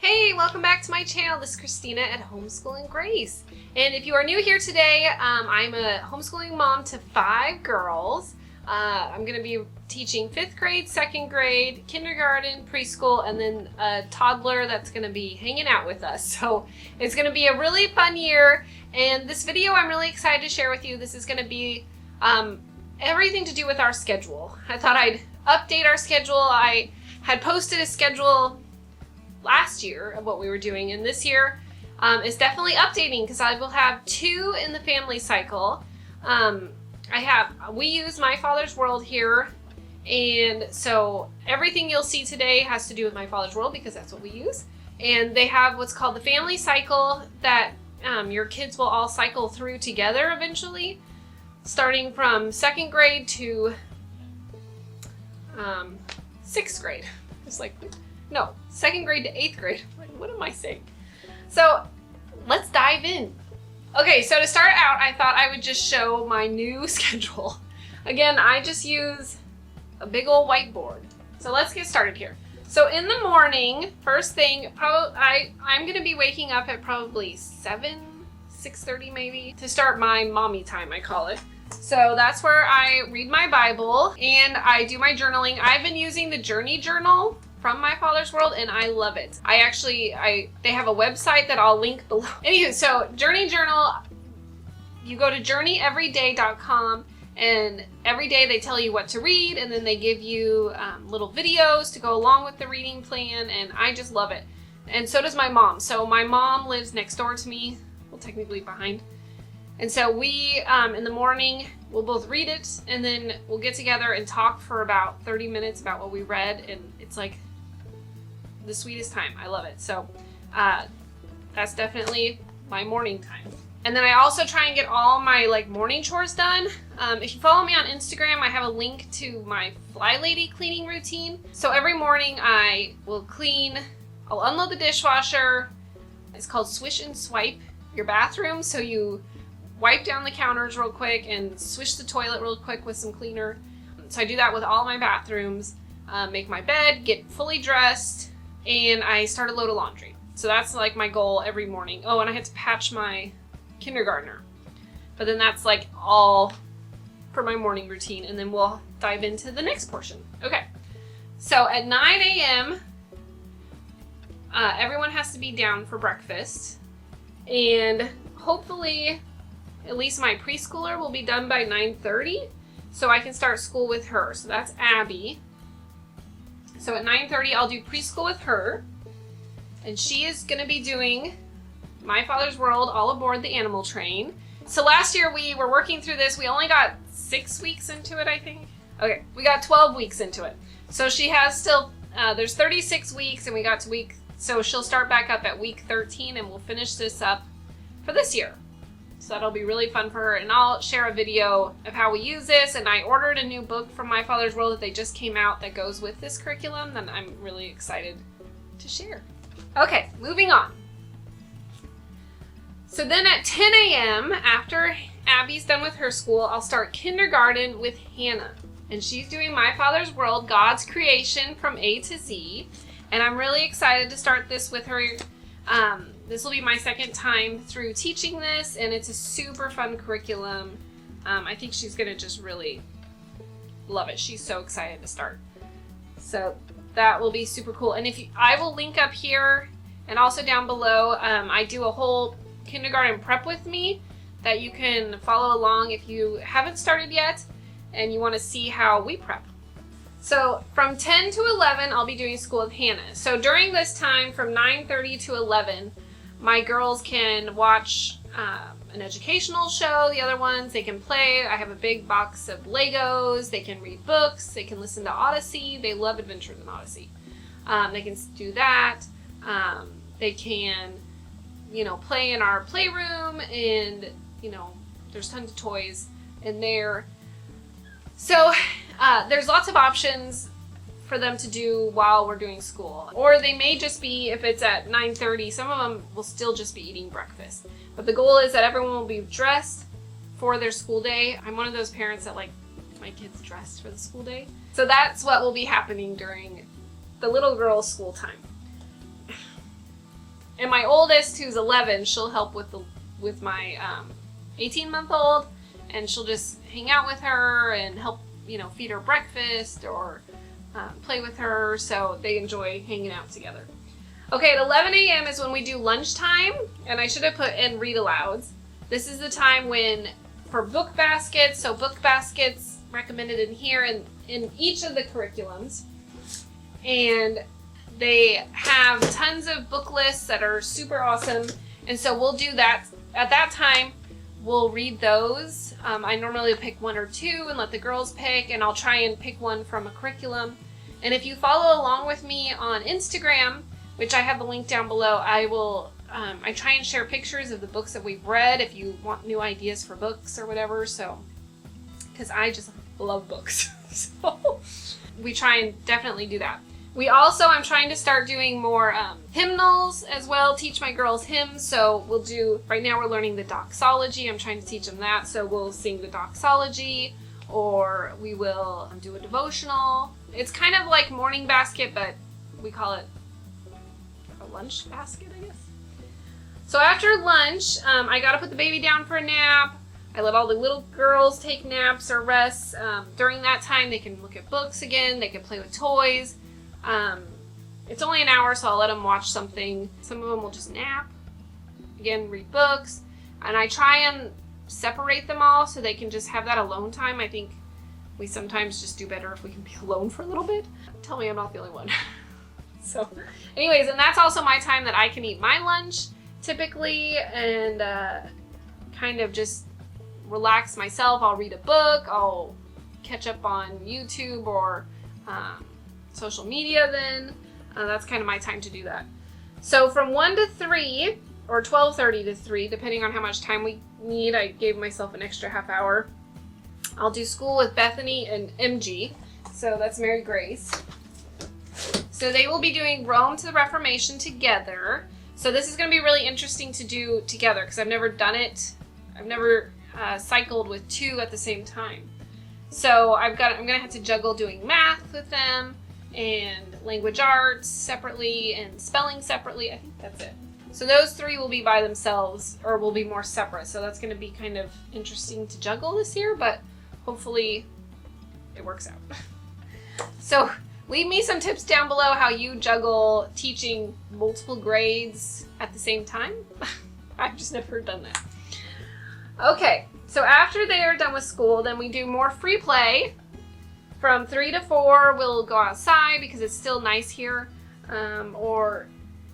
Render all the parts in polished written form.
Hey, welcome back to my channel. This is Christina at Homeschooling Grace. And if you are new here today, I'm a homeschooling mom to 5 girls. I'm going to be teaching 5th grade, 2nd grade, kindergarten, preschool, and then a toddler that's going to be hanging out with us. So it's going to be a really fun year. And this video I'm really excited to share with you. This is going to be everything to do with our schedule. I thought I'd update our schedule. I had posted a schedule last year of what we were doing, and this year is definitely updating because I will have 2 in the family cycle. We use My Father's World here, and so everything you'll see today has to do with My Father's World because that's what we use. And they have what's called the family cycle that your kids will all cycle through together eventually, starting from 2nd grade to 6th grade. It's like, no, 2nd grade to 8th grade. What am I saying? So let's dive in. Okay, so to start out, I thought I would just show my new schedule. Again, I just use a big old whiteboard. So let's get started here. So in the morning, first thing, I'm gonna be waking up at probably 6:30 maybe, to start my mommy time, I call it. So that's where I read my Bible and I do my journaling. I've been using the Journey Journal from My Father's World, and I love it. They have a website that I'll link below. Anywho, so Journey Journal, you go to journeyeveryday.com, and every day they tell you what to read, and then they give you little videos to go along with the reading plan, and I just love it. And so does my mom. So my mom lives next door to me, well, technically behind. And so we, in the morning, we'll both read it, and then we'll get together and talk for about 30 minutes about what we read, and it's like the sweetest time. I love it. So that's definitely my morning time. And then I also try and get all my morning chores done. If you follow me on Instagram, I have a link to my Fly Lady cleaning routine. So every morning I will clean, I'll unload the dishwasher. It's called Swish and Swipe your bathroom. So you wipe down the counters real quick and swish the toilet real quick with some cleaner. So I do that with all my bathrooms, make my bed, get fully dressed, and I start a load of laundry. So that's like my goal every morning. Oh, and I had to patch my kindergartner. But then that's like all for my morning routine, and then we'll dive into the next portion. Okay, so at 9 a.m., everyone has to be down for breakfast, and hopefully at least my preschooler will be done by 9:30, so I can start school with her. So that's Abby. So at 9:30, I'll do preschool with her, and she is going to be doing My Father's World all aboard the animal train. So last year we were working through this. We only got 6 weeks into it, I think. Okay, we got 12 weeks into it. So she has still, there's 36 weeks, and we got to so she'll start back up at week 13, and we'll finish this up for this year. So that'll be really fun for her, and I'll share a video of how we use this. And I ordered a new book from My Father's World that they just came out that goes with this curriculum that I'm really excited to share. Okay, moving on. So then at 10 a.m., after Abby's done with her school, I'll start kindergarten with Hannah. And she's doing My Father's World, God's Creation from A to Z. And I'm really excited to start this with her. This will be my 2nd time through teaching this, and it's a super fun curriculum. I think she's going to just really love it. She's so excited to start. So that will be super cool. And I will link up here and also down below. I do a whole kindergarten prep with me that you can follow along if you haven't started yet and you want to see how we prep. So from 10 to 11, I'll be doing school with Hannah. So during this time, from 9:30 to 11, my girls can watch an educational show. The other ones, they can play. I have a big box of Legos. They can read books. They can listen to Odyssey. They love Adventures in Odyssey. They can do that. They can, play in our playroom, and, there's tons of toys in there. So there's lots of options for them to do while we're doing school. Or they may just be, if it's at 9:30, some of them will still just be eating breakfast. But the goal is that everyone will be dressed for their school day. I'm one of those parents that like my kids dressed for the school day. So that's what will be happening during the little girl's school time. And my oldest, who's 11, she'll help with my 18-month-old, and she'll just hang out with her and help, feed her breakfast or play with her, so they enjoy hanging out together. Okay, at 11 a.m. is when we do lunchtime, and I should have put in read alouds. This is the time for book baskets, so book baskets recommended in here and in each of the curriculums. And they have tons of book lists that are super awesome, and so we'll do that. At that time, we'll read those. I normally pick one or two and let the girls pick, and I'll try and pick one from a curriculum. And if you follow along with me on Instagram, which I have the link down below, I try and share pictures of the books that we've read if you want new ideas for books or whatever, so, because I just love books. So we try and definitely do that. I'm trying to start doing more hymnals as well, teach my girls hymns. So right now we're learning the doxology. I'm trying to teach them that. So we'll sing the doxology, or we will do a devotional. It's kind of like morning basket, but we call it a lunch basket, I guess. So after lunch, I gotta put the baby down for a nap. I let all the little girls take naps or rests. During that time, they can look at books again. They can play with toys. It's only an hour, so I'll let them watch something. Some of them will just nap, again, read books, and I try and separate them all so they can just have that alone time. I think we sometimes just do better if we can be alone for a little bit. Tell me I'm not the only one. So anyways, and that's also my time that I can eat my lunch typically and kind of just relax myself. I'll read a book, I'll catch up on YouTube or social media then. That's kind of my time to do that. So from 1 to 3 or 12:30 to 3, depending on how much time we need, I gave myself an extra half hour. I'll do school with Bethany and MG. So that's Mary Grace. So they will be doing Rome to the Reformation together. So this is going to be really interesting to do together because I've never done it. I've never cycled with two at the same time. So I'm going to have to juggle doing math with them and language arts separately and spelling separately. I think that's it. So those three will be by themselves or will be more separate. So that's going to be kind of interesting to juggle this year, but hopefully it works out. So leave me some tips down below how you juggle teaching multiple grades at the same time. I've just never done that. Okay, so after they are done with school, then we do more free play. From 3 to 4, we'll go outside because it's still nice here. Or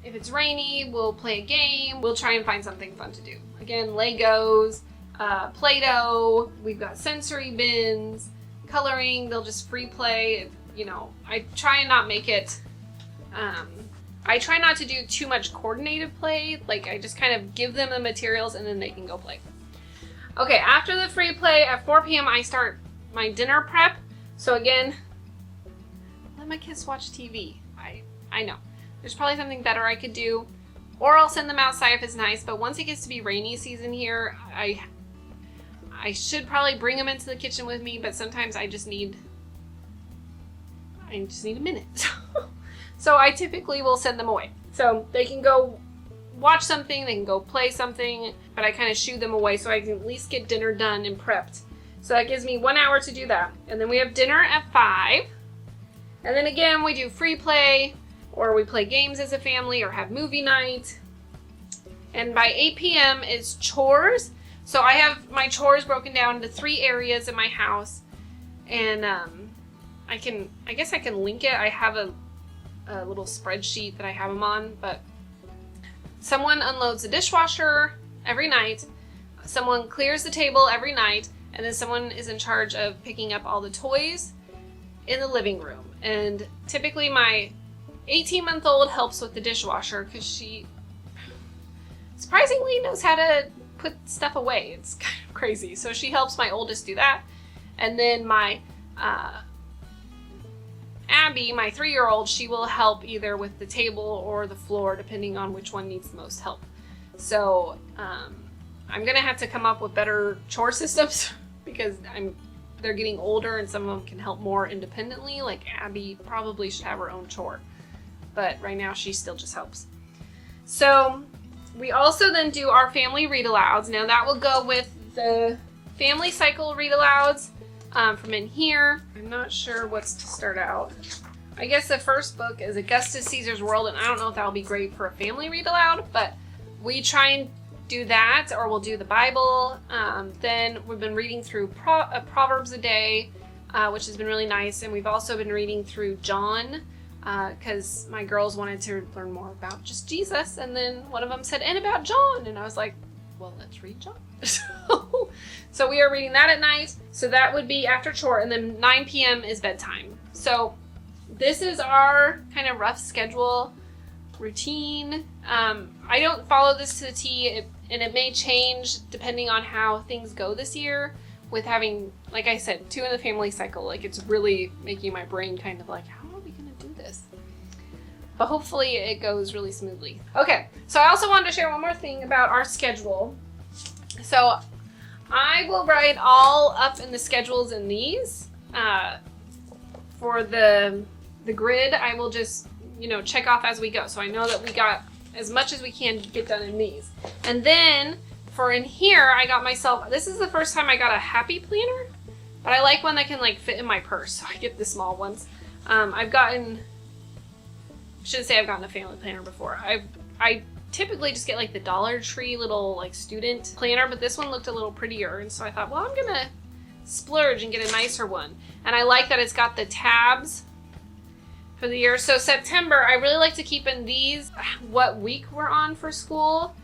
if it's rainy, we'll play a game. We'll try and find something fun to do. Again, Legos, Play-Doh, we've got sensory bins, coloring, they'll just free play. I try and not make it, I try not to do too much coordinated play. Like I just kind of give them the materials and then they can go play. Okay, after the free play at 4 p.m. I start my dinner prep. So again, let my kids watch TV. I know. There's probably something better I could do. Or I'll send them outside if it's nice. But once it gets to be rainy season here, I should probably bring them into the kitchen with me. But sometimes I just need a minute. So I typically will send them away. So they can go watch something, they can go play something, but I kind of shoo them away so I can at least get dinner done and prepped. So that gives me 1 hour to do that. And then we have dinner at 5. And then again, we do free play, or we play games as a family, or have movie night. And by 8 p.m. is chores. So I have my chores broken down into 3 areas in my house. And I guess I can link it. I have a little spreadsheet that I have them on, but someone unloads the dishwasher every night. Someone clears the table every night. And then someone is in charge of picking up all the toys in the living room. And typically my 18-month-old helps with the dishwasher because she surprisingly knows how to put stuff away. It's kind of crazy. So she helps my oldest do that. And then my Abby, my 3-year-old, she will help either with the table or the floor, depending on which one needs the most help. So I'm gonna have to come up with better chore systems because they're getting older and some of them can help more independently. Like Abby probably should have her own chore, but right now she still just helps. So we also then do our family read-alouds. Now that will go with the family cycle read-alouds from in here. I'm not sure what's to start out. I guess the first book is Augustus Caesar's World, and I don't know if that'll be great for a family read-aloud, but we try and do that, or we'll do the Bible. Then we've been reading through Proverbs a day, which has been really nice, and we've also been reading through John, because my girls wanted to learn more about just Jesus, and then one of them said, and about John, and I was like, well, let's read John. So we are reading that at night, so that would be after chore, and then 9 p.m. is bedtime. So this is our kind of rough schedule routine. I don't follow this to the T, and it may change depending on how things go this year with having, like I said, 2 in the family cycle. Like, it's really making my brain kind of like, how are we going to do this? But hopefully it goes really smoothly. Okay, so I also wanted to share one more thing about our schedule. So I will write all up in the schedules in these. For the grid, I will just, check off as we go. So I know that we got as much as we can get done in these. And then for in here, I got myself, this is the first time I got a happy planner, but I like one that can like fit in my purse. So I get the small ones. I've gotten, I shouldn't say I've gotten a family planner before. I typically just get like the Dollar Tree little like student planner, but this one looked a little prettier. And so I thought, well, I'm gonna splurge and get a nicer one. And I like that it's got the tabs for the year. So September, I really like to keep in these what week we're on for school.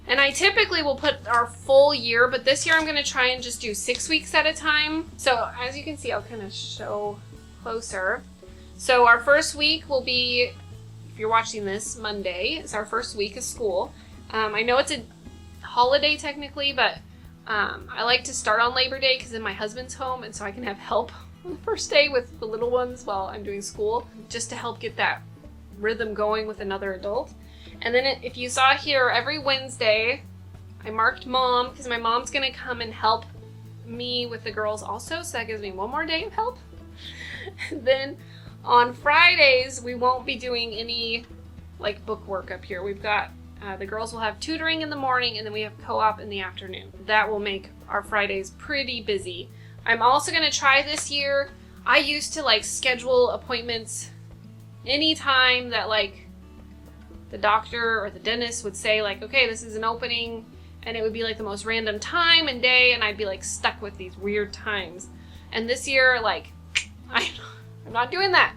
And I typically will put our full year, but this year I'm gonna try and just do 6 weeks at a time. So as you can see, I'll kind of show closer. So our first week will be, if you're watching this, Monday. It's our first week of school. I know it's a holiday technically, but I like to start on Labor Day because then my husband's home, and so I can have help on the first day with the little ones while I'm doing school, just to help get that rhythm going with another adult. And then if you saw here, every Wednesday, I marked Mom because my mom's gonna come and help me with the girls also, so that gives me one more day of help. Then on Fridays, we won't be doing any like book work up here. We've got, the girls will have tutoring in the morning, and then we have co-op in the afternoon. That will make our Fridays pretty busy. I'm also gonna try this year, I used to like schedule appointments anytime that like the doctor or the dentist would say like, okay, this is an opening, and it would be like the most random time and day, and I'd be like stuck with these weird times. And this year, like, I'm not doing that.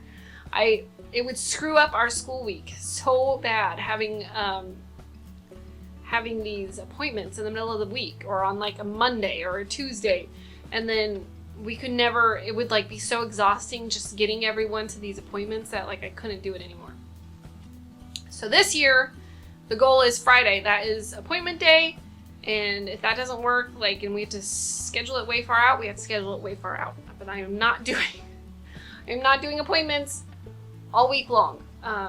It would screw up our school week so bad having these appointments in the middle of the week or on like a Monday or a Tuesday, and then we could never, it would like be so exhausting just getting everyone to these appointments that like I couldn't do it anymore. So this year the goal is Friday. That is appointment day, and if that doesn't work, like, and we have to schedule it way far out, we have to schedule it way far out. But I'm not doing appointments all week long.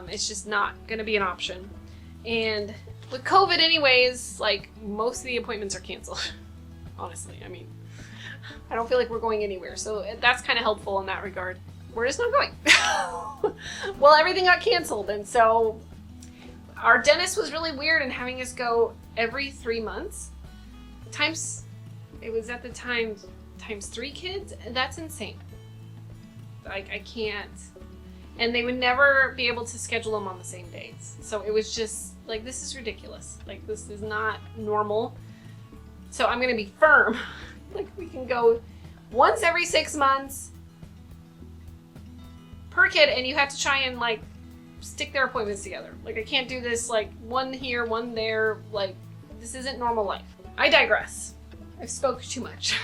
It's just not gonna be an option. And with COVID anyways, like, most of the appointments are canceled. Honestly, I mean, I don't feel like we're going anywhere. So that's kind of helpful in that regard. We're just not going. Well, everything got canceled. And so our dentist was really weird in having us go every 3 months. It was at the time, times 3 kids. That's insane. Like, I can't. And they would never be able to schedule them on the same days. So it was just like, this is ridiculous. Like, this is not normal. So I'm gonna be firm. Like, we can go once every 6 months per kid, and you have to try and like stick their appointments together. Like, I can't do this like one here, one there. Like, this isn't normal life. I digress. I've spoke too much.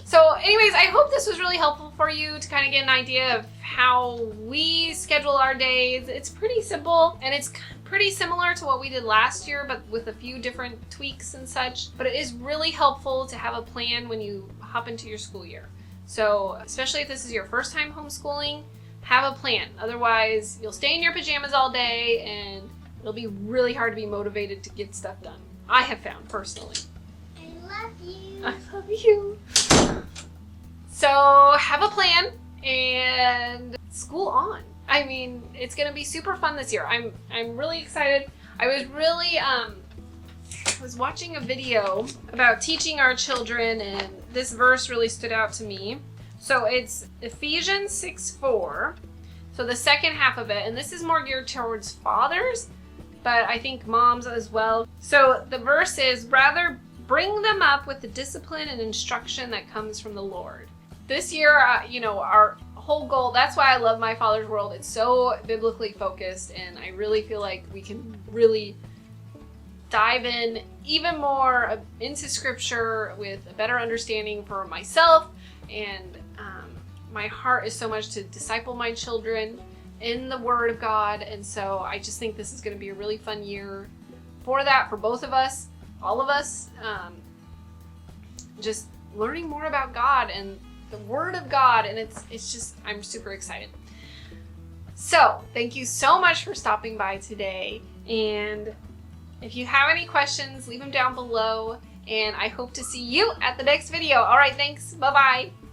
So anyways, I hope this was really helpful for you to kind of get an idea of how we schedule our days. It's pretty simple, and it's pretty similar to what we did last year, but with a few different tweaks and such. But it is really helpful to have a plan when you hop into your school year. So especially if this is your first time homeschooling, have a plan. Otherwise, you'll stay in your pajamas all day, and it'll be really hard to be motivated to get stuff done. I have found personally. I love you. I love you. So have a plan and school on. I mean, it's gonna be super fun this year. I'm really excited. I was really was watching a video about teaching our children, and this verse really stood out to me. So it's Ephesians 6:4. So the second half of it, and this is more geared towards fathers, but I think moms as well. So the verse is, rather bring them up with the discipline and instruction that comes from the Lord. This year, our whole goal, that's why I love My Father's World. It's so biblically focused, and I really feel like we can really dive in even more into scripture with a better understanding for myself. And my heart is so much to disciple my children in the Word of God. And so I just think this is going to be a really fun year for that, for both of us, all of us, just learning more about God and the Word of God. And it's just, I'm super excited. So thank you so much for stopping by today. And if you have any questions, leave them down below. And I hope to see you at the next video. All right, thanks. Bye-bye.